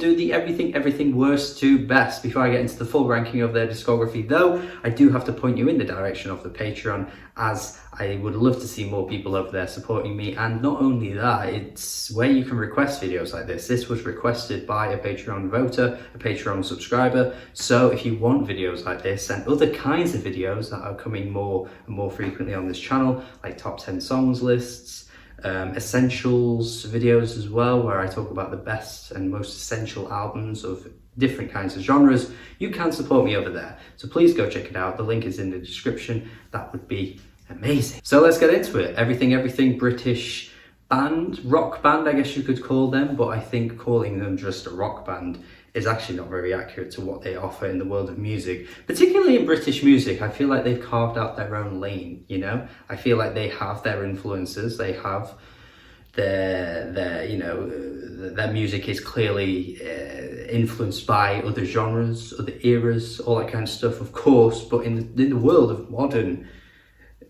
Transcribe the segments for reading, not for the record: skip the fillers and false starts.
do the everything worst to best. Before I get into the full ranking of their discography though, I do have to point you in the direction of the Patreon, as I would love to see more people over there supporting me. And not only that, it's where you can request videos like this. This was requested by a Patreon voter, a Patreon subscriber. So if you want videos like this and other kinds of videos that are coming more and more frequently on this channel, like top 10 songs lists, essentials videos as well, where I talk about the best and most essential albums of different kinds of genres, you can support me over there. So please go check it out. The link is in the description. That would be amazing. So let's get into it. Everything British band, rock band, I guess you could call them, but I think calling them just a rock band is actually not very accurate to what they offer in the world of music. Particularly in British music, I feel like they've carved out their own lane, you know? I feel like they have their influences, they have their you know, their music is clearly influenced by other genres, other eras, all that kind of stuff, of course, but in the world of modern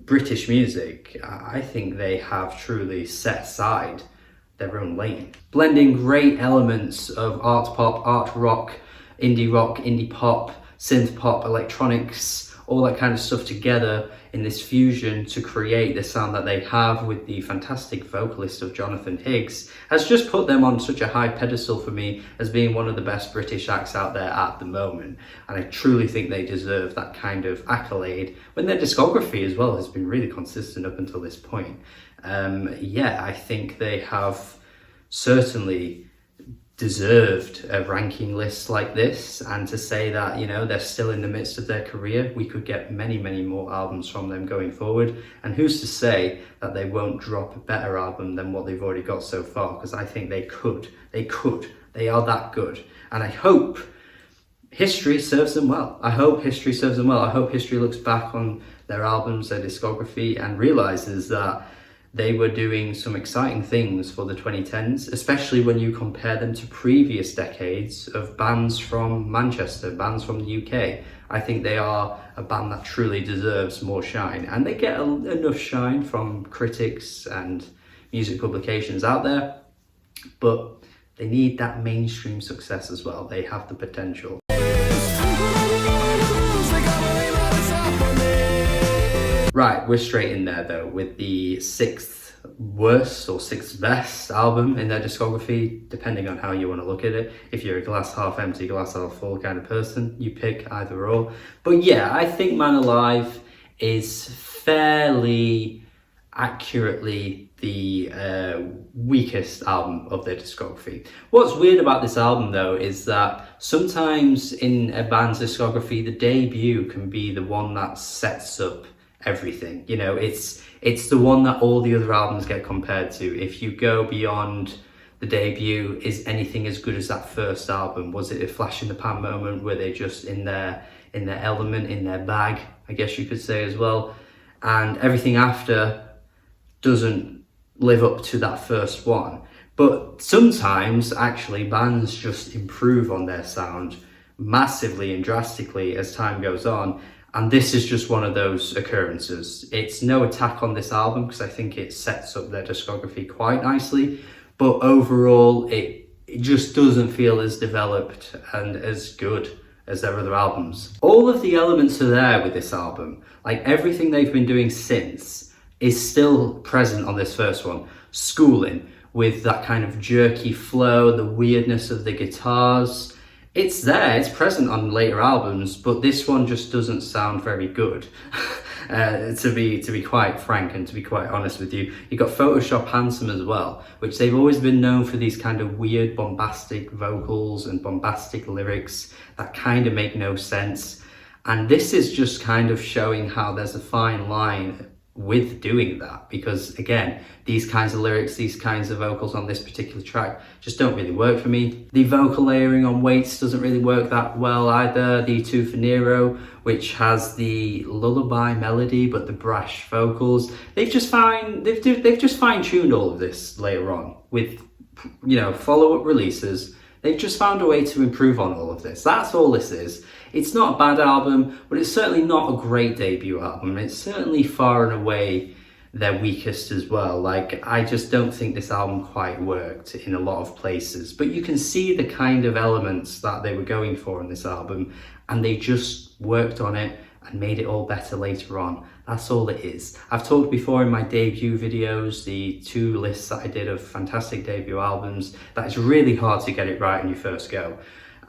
British music, I think they have truly set aside their own lane, blending great elements of art pop, art rock, indie pop, synth pop, electronics, all that kind of stuff together in this fusion to create the sound that they have, with the fantastic vocalist of Jonathan Higgs, has just put them on such a high pedestal for me as being one of the best British acts out there at the moment. And I truly think they deserve that kind of accolade when their discography as well has been really consistent up until this point. Yeah, I think they have certainly deserved a ranking list like this, and to say that, you know, they're still in the midst of their career, we could get many more albums from them going forward, and who's to say that they won't drop a better album than what they've already got so far, because I think they could, they are that good. And I hope history serves them well. I hope history looks back on their albums, their discography, and realizes that they were doing some exciting things for the 2010s, especially when you compare them to previous decades of bands from Manchester, bands from the UK. I think they are a band that truly deserves more shine, and they get enough shine from critics and music publications out there, but they need that mainstream success as well. They have the potential. Right, we're straight in there though with the 6th worst or 6th best album in their discography, depending on how you want to look at it. If you're a glass half empty, glass half full kind of person, you pick either or. But yeah, I think Man Alive is fairly accurately the weakest album of their discography. What's weird about this album though is that sometimes in a band's discography, the debut can be the one that sets up everything. You know, it's the one that all the other albums get compared to. If you go beyond the debut, is anything as good as that first album? Was it a flash in the pan moment? Were they just in their element, in their bag, I guess you could say as well? And everything after doesn't live up to that first one. But sometimes actually bands just improve on their sound massively and drastically as time goes on. And this is just one of those occurrences. It's no attack on this album, because I think it sets up their discography quite nicely. But overall, it just doesn't feel as developed and as good as their other albums. All of the elements are there with this album. Like everything they've been doing since is still present on this first one. Schooling, with that kind of jerky flow, the weirdness of the guitars. It's there, it's present on later albums, but this one just doesn't sound very good. To be quite frank and to be quite honest with you. You've got Photoshop Handsome as well, which they've always been known for, these kind of weird bombastic vocals and bombastic lyrics that kind of make no sense. And this is just kind of showing how there's a fine line with doing that, because again, these kinds of lyrics, these kinds of vocals on this particular track just don't really work for me. The vocal layering on Waits doesn't really work that well either. The Two for Nero, which has the lullaby melody but the brash vocals, they've just fine-tuned all of this later on with, you know, follow-up releases. They've just found a way to improve on all of this. That's all this is. It's not a bad album, but it's certainly not a great debut album. It's certainly far and away their weakest as well. Like, I just don't think this album quite worked in a lot of places, but you can see the kind of elements that they were going for in this album, and they just worked on it and made it all better later on. That's all it is. I've talked before in my debut videos, the 2 lists that I did of fantastic debut albums, that it's really hard to get it right in your first go.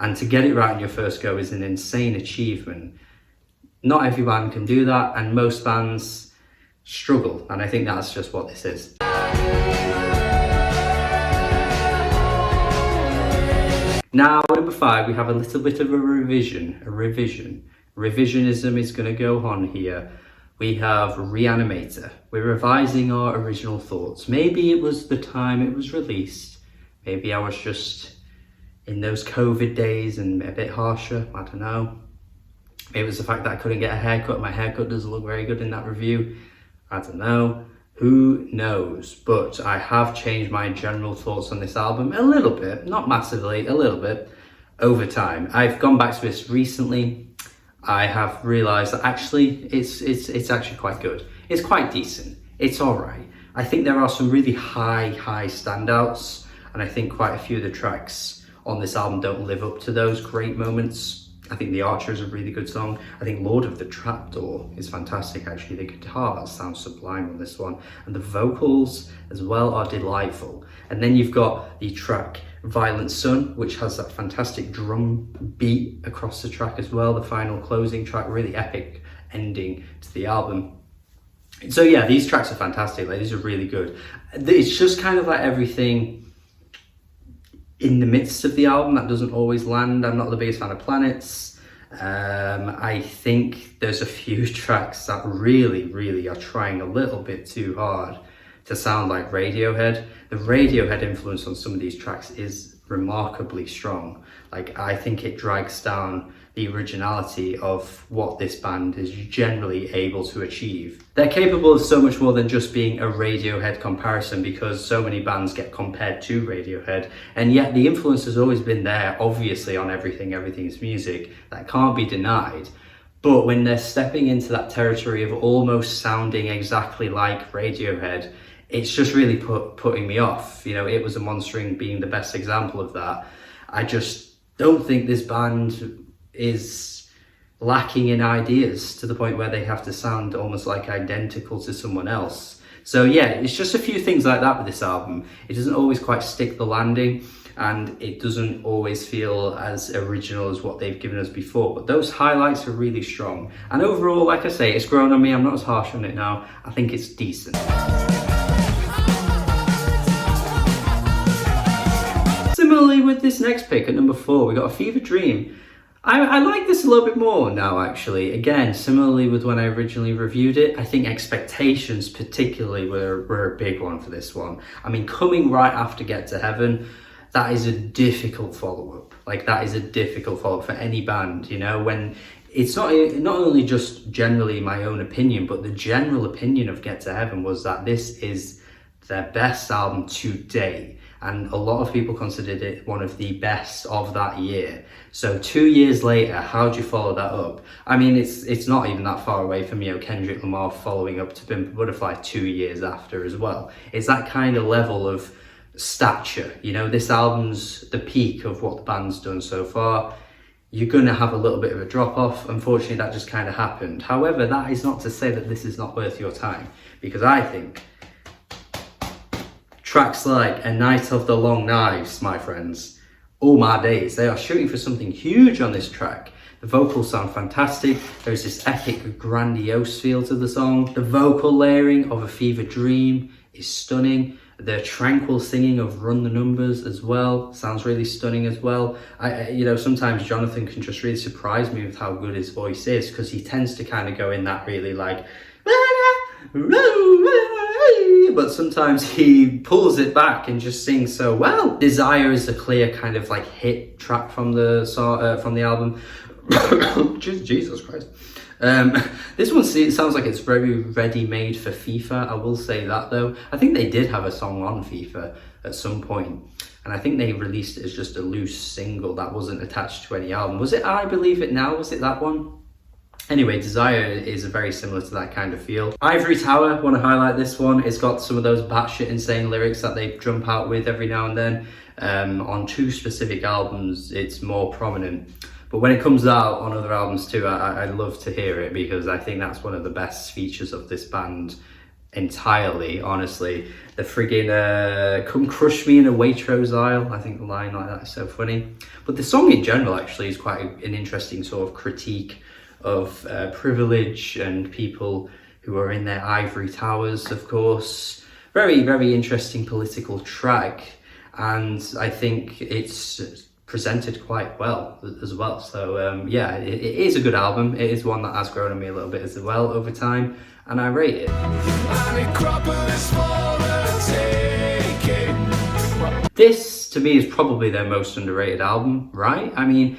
And to get it right in your first go is an insane achievement. Not every band can do that, and most bands struggle, and I think that's just what this is. Now, number 5, we have a little bit of a revision. Revisionism is going to go on here. We have Reanimator. We're revising our original thoughts. Maybe it was the time it was released. Maybe I was just in those COVID days and a bit harsher, I don't know. Maybe it was the fact that I couldn't get a haircut. My haircut doesn't look very good in that review. I don't know. Who knows? But I have changed my general thoughts on this album a little bit, not massively, a little bit, over time. I've gone back to this recently. I have realised that actually it's actually quite good. It's quite decent. It's all right. I think there are some really high standouts, and I think quite a few of the tracks on this album don't live up to those great moments. I think The Archer is a really good song. I think Lord of the Trapdoor is fantastic, actually. The guitars sound sublime on this one, and the vocals as well are delightful. And then you've got the track Violent Sun, which has that fantastic drum beat across the track as well. The final closing track, really epic ending to the album. So yeah, these tracks are fantastic. Like, these are really good. It's just kind of like everything in the midst of the album that doesn't always land. I'm not the biggest fan of Planets. I think there's a few tracks that really are trying a little bit too hard to sound like Radiohead. The Radiohead influence on some of these tracks is remarkably strong. Like, I think it drags down the originality of what this band is generally able to achieve. They're capable of so much more than just being a Radiohead comparison, because so many bands get compared to Radiohead, and yet the influence has always been there, obviously, on everything's music. That can't be denied. But when they're stepping into that territory of almost sounding exactly like Radiohead, it's just really putting me off. You know, It Was a Monstering being the best example of that. I just don't think this band is lacking in ideas to the point where they have to sound almost like identical to someone else. So yeah, it's just a few things like that with this album. It doesn't always quite stick the landing, and it doesn't always feel as original as what they've given us before, but those highlights are really strong. And overall, like I say, it's grown on me. I'm not as harsh on it now. I think it's decent. Similarly with this next pick at number 4, we got A Fever Dream. I like this a little bit more now, actually. Again, similarly with when I originally reviewed it, I think expectations particularly were a big one for this one. I mean, coming right after Get to Heaven, that is a difficult follow-up. Like, that is a difficult follow-up for any band, you know, when it's not only just generally my own opinion, but the general opinion of Get to Heaven was that this is their best album to date. And a lot of people considered it one of the best of that year. So 2 years later, how do you follow that up? I mean, it's not even that far away from, you know, Kendrick Lamar following up to Pimp a Butterfly 2 years after as well. It's that kind of level of stature. You know, this album's the peak of what the band's done so far. You're going to have a little bit of a drop off. Unfortunately, that just kind of happened. However, that is not to say that this is not worth your time, because I think tracks like A Night of the Long Knives, my friends, all my days, they are shooting for something huge on this track. The vocals sound fantastic. There's this epic, grandiose feel to the song. The vocal layering of A Fever Dream is stunning. The tranquil singing of Run the Numbers as well sounds really stunning as well. You know, sometimes Jonathan can just really surprise me with how good his voice is, because he tends to kind of go in that really like, but sometimes he pulls it back and just sings so well. Desire is a clear kind of like hit track from the album. Jesus Christ. This one sounds like it's very ready-made for FIFA. I will say that though. I think they did have a song on FIFA at some point, and I think they released it as just a loose single that wasn't attached to any album. Was it I Believe It Now? Was it that one? Anyway, Desire is very similar to that kind of feel. Ivory Tower, want to highlight this one. It's got some of those batshit insane lyrics that they jump out with every now and then. On 2 specific albums, it's more prominent. But when it comes out on other albums too, I love to hear it, because I think that's one of the best features of this band entirely, honestly. The friggin' come crush me in a Waitrose aisle. I think the line like that is so funny. But the song in general actually is quite an interesting sort of critique of privilege and people who are in their ivory towers, of course. Very, very interesting political track, and I think it's presented quite well as well. So yeah, it is a good album. It is one that has grown on me a little bit as well over time, and I rate it. This, to me, is probably their most underrated album, right? I mean,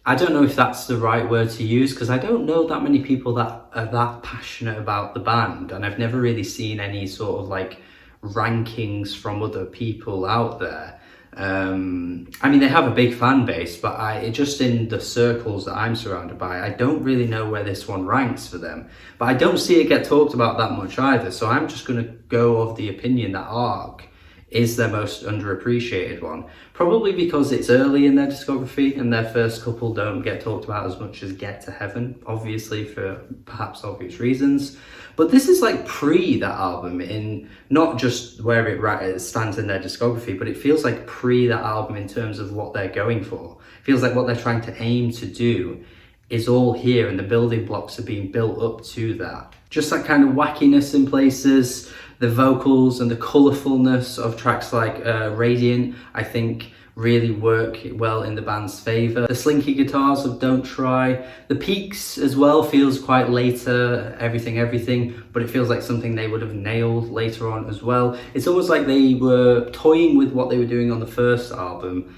I don't know if that's the right word to use, because I don't know that many people that are that passionate about the band, and I've never really seen any sort of like rankings from other people out there. I mean, they have a big fan base, but just in the circles that I'm surrounded by, I don't really know where this one ranks for them. But I don't see it get talked about that much either, so I'm just going to go of the opinion that Arc is their most underappreciated one. Probably because it's early in their discography and their first couple don't get talked about as much as Get to Heaven, obviously for perhaps obvious reasons. But this is like pre that album, in not just where it stands in their discography, but it feels like pre that album in terms of what they're going for. It feels like what they're trying to aim to do is all here, and the building blocks are being built up to that. Just that kind of wackiness in places, the vocals and the colourfulness of tracks like Radiant, I think really work well in the band's favour. The slinky guitars of Don't Try. The Peaks as well feels quite later, everything, but it feels like something they would have nailed later on as well. It's almost like they were toying with what they were doing on the first album,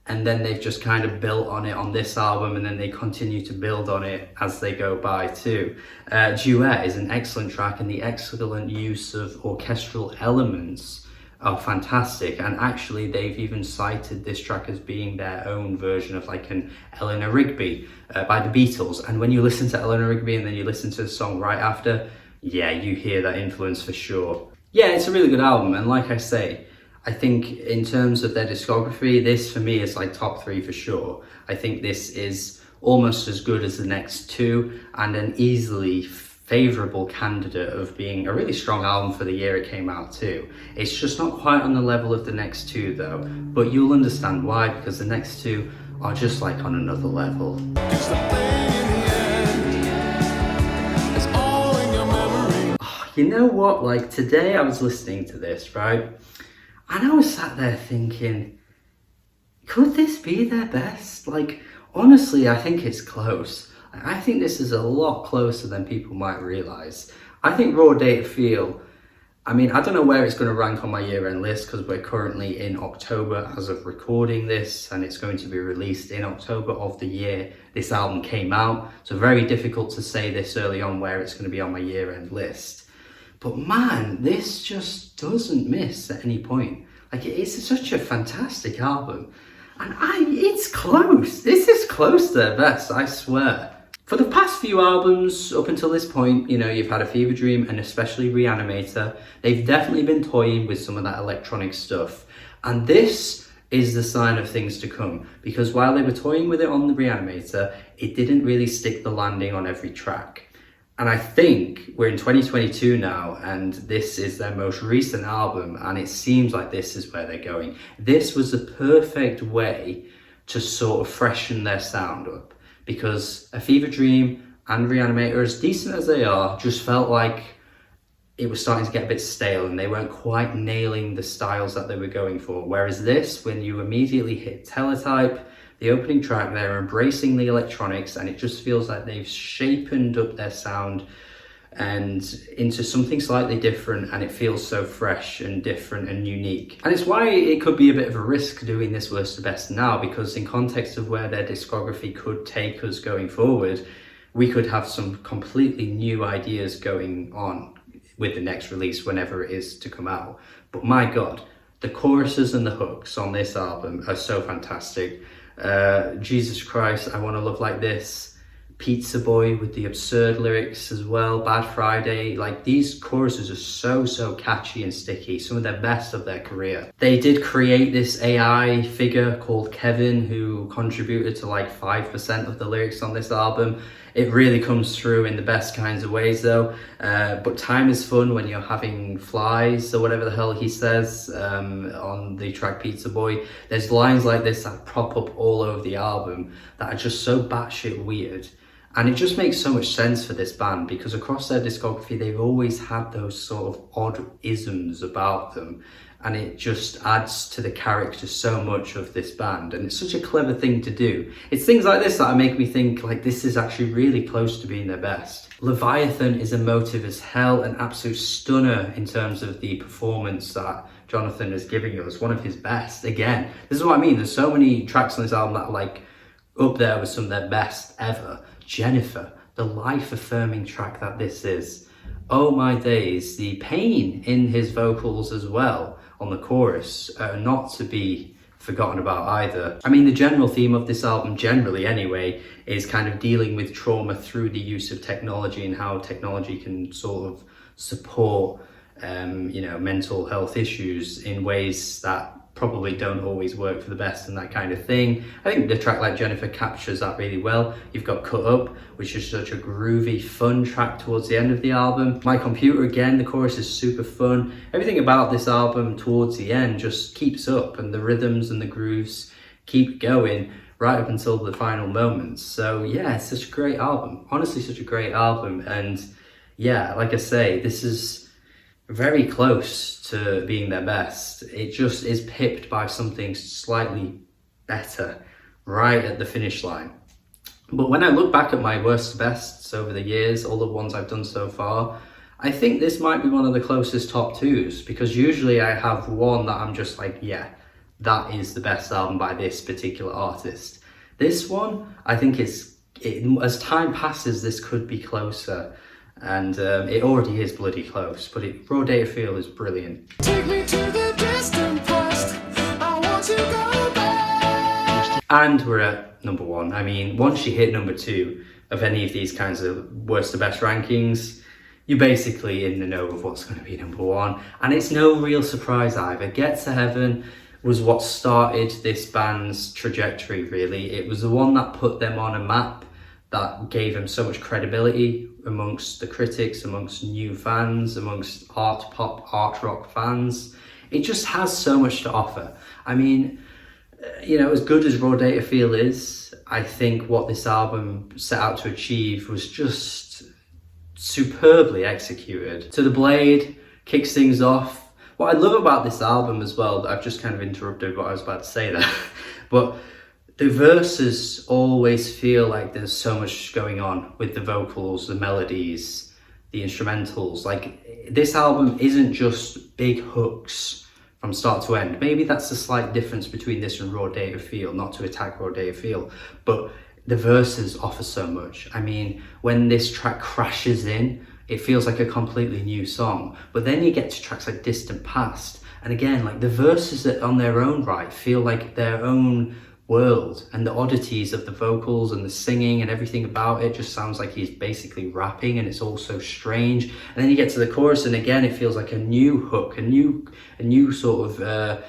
and then they've just kind of built on it on this album, and then they continue to build on it as they go by too. Duet is an excellent track, and the excellent use of orchestral elements are fantastic, and actually they've even cited this track as being their own version of like an Eleanor Rigby by the Beatles. And when you listen to Eleanor Rigby and then you listen to the song right after, yeah, you hear that influence for sure. Yeah, it's a really good album, and like I say, I think in terms of their discography, this for me is like top 3 for sure. I think this is almost as good as the next 2, and an easily favourable candidate of being a really strong album for the year it came out too. It's just not quite on the level of the next 2 though, but you'll understand why, because the next 2 are just like on another level. Oh, you know what, like today I was listening to this, right? And I was sat there thinking, could this be their best? Like, honestly, I think it's close. I think this is a lot closer than people might realise. I think Raw Data Feel, I mean, I don't know where it's going to rank on my year-end list, because we're currently in October as of recording this, and it's going to be released in October of the year this album came out. So very difficult to say this early on where it's going to be on my year-end list. But man, this just doesn't miss at any point. Like, it's such a fantastic album. And it's close. This is close to their best, I swear. For the past few albums, up until this point, you know, you've had A Fever Dream and especially Reanimator. They've definitely been toying with some of that electronic stuff. And this is the sign of things to come. Because while they were toying with it on the Reanimator, it didn't really stick the landing on every track. And I think we're in 2022 now, and this is their most recent album, and it seems like this is where they're going. This was the perfect way to sort of freshen their sound up, because A Fever Dream and Reanimator, as decent as they are, just felt like it was starting to get a bit stale and they weren't quite nailing the styles that they were going for. Whereas this, when you immediately hit Teletype, the opening track, they're embracing the electronics, and it just feels like they've shapened up their sound and into something slightly different, and it feels so fresh and different and unique. And it's why it could be a bit of a risk doing this worst to best now, because in context of where their discography could take us going forward, we could have some completely new ideas going on with the next release, whenever it is to come out. But my God, the choruses and the hooks on this album are so fantastic. Jesus Christ, I Want to Love Like This, Pizza Boy with the absurd lyrics as well, Bad Friday. Like, these choruses are so catchy and sticky, some of their best of their career. They did create this AI figure called Kevin, who contributed to like 5% of the lyrics on this album. It really comes through in the best kinds of ways though. But time is fun when you're having flies, or whatever the hell he says on the track Pizza Boy. There's lines like this that prop up all over the album that are just so batshit weird. And it just makes so much sense for this band, because across their discography, they've always had those sort of odd isms about them. And it just adds to the character so much of this band. And it's such a clever thing to do. It's things like this that make me think like this is actually really close to being their best. Leviathan is emotive as hell, an absolute stunner in terms of the performance that Jonathan is giving us. One of his best. Again, this is what I mean. There's so many tracks on this album that are like up there with some of their best ever. Jennifer, the life-affirming track that this is. Oh my days, the pain in his vocals as well on the chorus are not to be forgotten about either. I mean, the general theme of this album, generally anyway, is kind of dealing with trauma through the use of technology and how technology can sort of support, you know, mental health issues in ways that probably don't always work for the best and that kind of thing. I think the track like Jennifer captures that really well. You've got Cut Up, which is such a groovy, fun track towards the end of the album. My Computer, again, the chorus is super fun. Everything about this album towards the end just keeps up, and the rhythms and the grooves keep going right up until the final moments. So yeah, it's such a great album. Honestly, such a great album. And yeah, like I say, this is very close to being their best. It just is pipped by something slightly better right at the finish line. But when I look back at my worst to bests over the years, all the ones I've done so far, I think this might be one of the closest top twos, because usually I have one that I'm just like, yeah, that is the best album by this particular artist. This one, I think as time passes, this could be closer. And it already is bloody close, but Raw Data Feel is brilliant. Take me to the distant past. I want to go back. And we're at number one. I mean, once you hit number two of any of these kinds of worst to best rankings, you're basically in the know of what's going to be number one. And it's no real surprise either. Get to Heaven was what started this band's trajectory, really. It was the one that put them on a map, that gave them so much credibility amongst the critics, amongst new fans, amongst art pop, art rock fans. It just has so much to offer. I mean, you know, as good as Raw Data Feel is, I think what this album set out to achieve was just superbly executed. To the Blade kicks things off. What I love about this album as well, I've just kind of interrupted what I was about to say there, but the verses always feel like there's so much going on with the vocals, the melodies, the instrumentals. Like, this album isn't just big hooks from start to end. Maybe that's the slight difference between this and Raw Data Feel, not to attack Raw Data Feel, but the verses offer so much. I mean, when this track crashes in, it feels like a completely new song. But then you get to tracks like Distant Past, and again, like the verses that on their own right feel like their own world, and the oddities of the vocals and the singing and everything about it just sounds like he's basically rapping, and it's all so strange. And then you get to the chorus, and again it feels like a new hook, a new sort of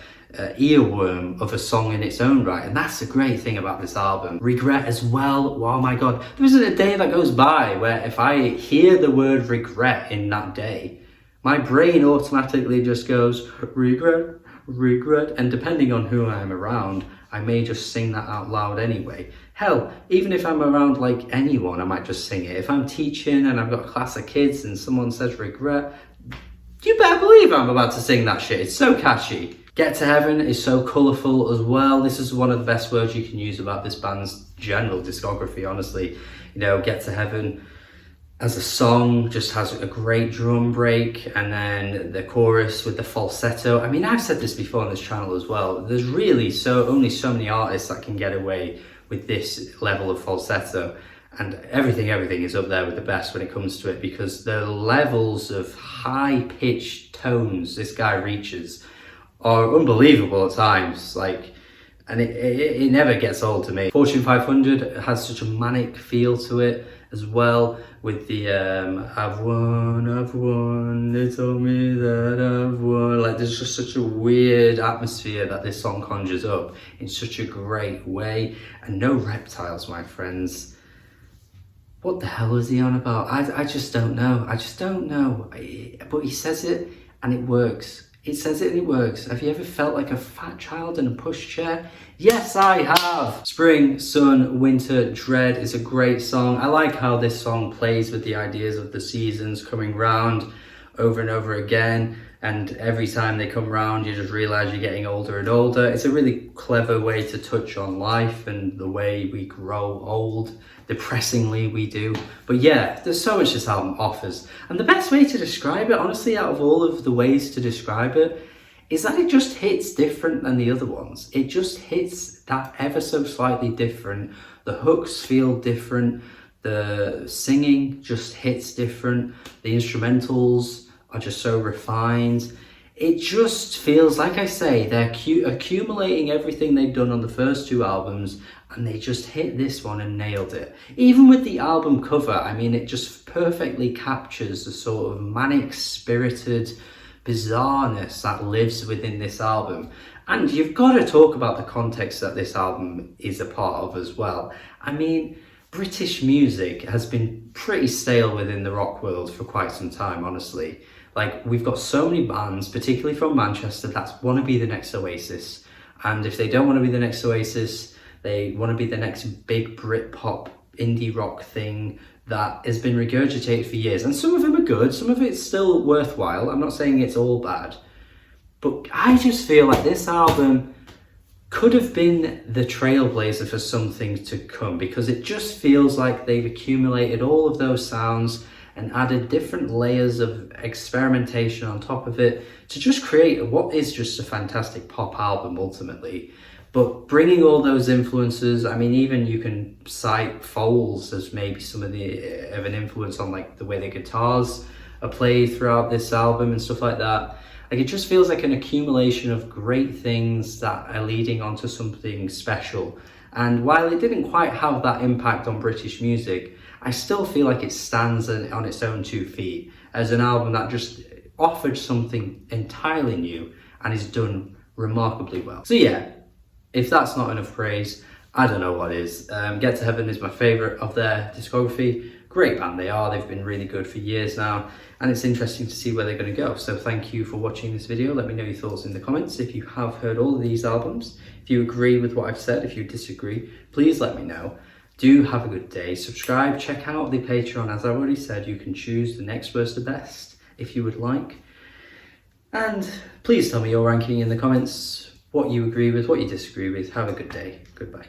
earworm of a song in its own right. And that's the great thing about this album. Regret as well. Oh my god, there isn't a day that goes by where if I hear the word regret in that day, my brain automatically just goes regret, regret, and depending on who I'm around, I may just sing that out loud anyway. Hell, even if I'm around like anyone, I might just sing it. If I'm teaching and I've got a class of kids and someone says regret, you better believe I'm about to sing that shit. It's so catchy. Get to Heaven is so colourful as well. This is one of the best words you can use about this band's general discography, honestly. You know, Get to Heaven as a song just has a great drum break, and then the chorus with the falsetto. I mean, I've said this before on this channel as well. There's really only so many artists that can get away with this level of falsetto, and everything is up there with the best when it comes to it, because the levels of high-pitched tones this guy reaches are unbelievable at times. Like, and it never gets old to me. Fortune 500 has such a manic feel to it as well, with the I've won, they told me that I've won. Like, there's just such a weird atmosphere that this song conjures up in such a great way. And no reptiles, my friends. What the hell is he on about? I just don't know. I just don't know. But he says it and it works. It says it and it works. Have you ever felt like a fat child in a pushchair? Yes, I have. Spring, Sun, Winter, Dread is a great song. I like how this song plays with the ideas of the seasons coming round over and over again. And every time they come round, you just realise you're getting older and older. It's a really clever way to touch on life and the way we grow old. Depressingly, we do. But yeah, there's so much this album offers. And the best way to describe it, honestly, out of all of the ways to describe it, is that it just hits different than the other ones. It just hits that ever so slightly different. The hooks feel different. The singing just hits different. The instrumentals are just so refined. It just feels, like I say, they're accumulating everything they've done on the first two albums, and they just hit this one and nailed it. Even with the album cover, I mean, it just perfectly captures the sort of manic, spirited bizarreness that lives within this album. And you've got to talk about the context that this album is a part of as well. I mean, British music has been pretty stale within the rock world for quite some time, honestly. Like, we've got so many bands, particularly from Manchester, that want to be the next Oasis. And if they don't want to be the next Oasis, they want to be the next big Britpop indie rock thing that has been regurgitated for years. And some of them are good, some of it's still worthwhile. I'm not saying it's all bad. But I just feel like this album could have been the trailblazer for something to come, because it just feels like they've accumulated all of those sounds and added different layers of experimentation on top of it to just create what is just a fantastic pop album ultimately. But bringing all those influences, I mean, even you can cite Foals as maybe some of an influence on like the way the guitars are played throughout this album and stuff like that. Like, it just feels like an accumulation of great things that are leading onto something special. And while it didn't quite have that impact on British music, I still feel like it stands on its own 2 feet as an album that just offered something entirely new and is done remarkably well. So yeah, if that's not enough praise, I don't know what is. Get to Heaven is my favourite of their discography. Great band they are, they've been really good for years now, and it's interesting to see where they're going to go. So thank you for watching this video. Let me know your thoughts in the comments. If you have heard all of these albums, if you agree with what I've said, if you disagree, please let me know. Do have a good day. Subscribe, check out the Patreon. As I already said, you can choose the next worst to best if you would like. And please tell me your ranking in the comments, what you agree with, what you disagree with. Have a good day. Goodbye.